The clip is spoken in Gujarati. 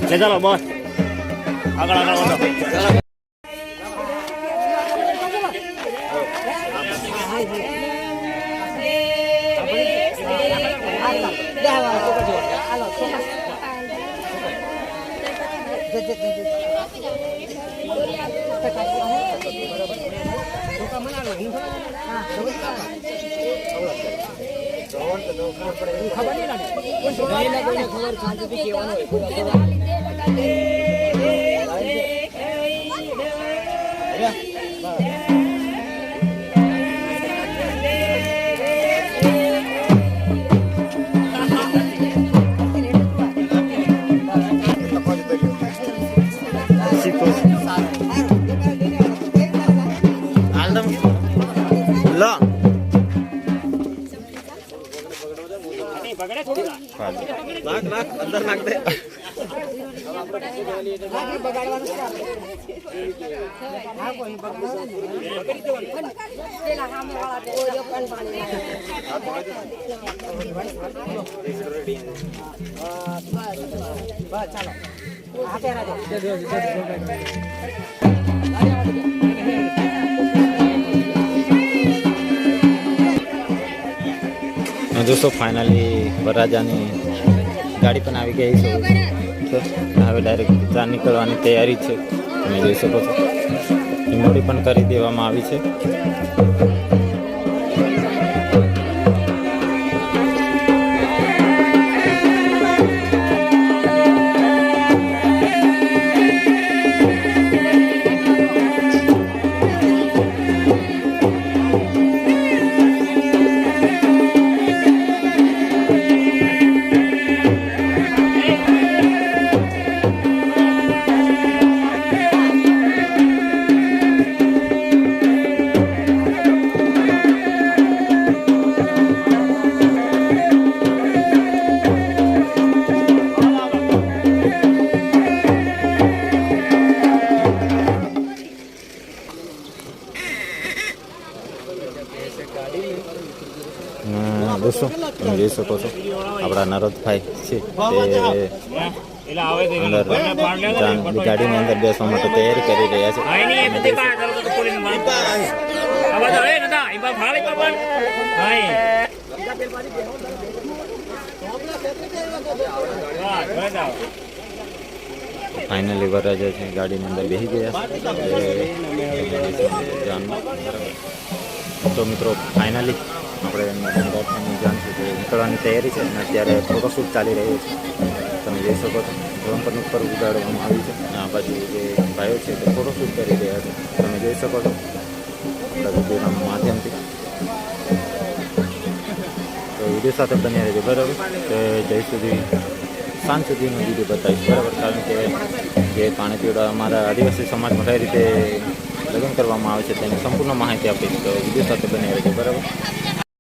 ચાલો બસ આગળ આગળ વધો. નાખ અંદર નાખ દે. दोस्तों फाइनली वरराजाની ગાડી પણ આવી ગઈ છે. હવે ડાયરેક્ટ ત્યાં નીકળવાની તૈયારી છે. તમે જોઈ શકો છો મોડી પણ કરી દેવામાં આવી છે. दोस्तों તમે જોઈ શકો છો આપણા નરોદભાઈ છે તે અંદર ગાડીની અંદર બેસવા માટે તૈયારી કરી રહ્યા છે. ફાઇનલી વરરાજા છે ગાડીની અંદર બેસી ગયા. તો મિત્રો ફાઇનલી આપણે જાણ છે કે નીકળવાની તૈયારી છે અને અત્યારે ફોટોશૂટ ચાલી રહ્યો છે. તમે જોઈ શકો છો ડ્રોન પર ઉપર ઉડાડવામાં આવ્યું છે. આ બાજુ જે ભાઈઓ છે તે ફોટોશૂટ કરી રહ્યા છે. તમે જોઈ શકો છો આપણા વિડીયોના માધ્યમથી. તો વિડીયો સાથે બન્યા રહેજો બરાબર. તો જય સુધી સાંજ સુધીનો વિડીયો બતાવીશ બરાબર. કારણ કે જે પાણીપીવડા અમારા આદિવાસી સમાજમાં કઈ રીતે લગ્ન કરવામાં આવે છે તેની સંપૂર્ણ માહિતી આપીશ. તો વિડીયો સાથે બન્યા રહેજો બરાબર.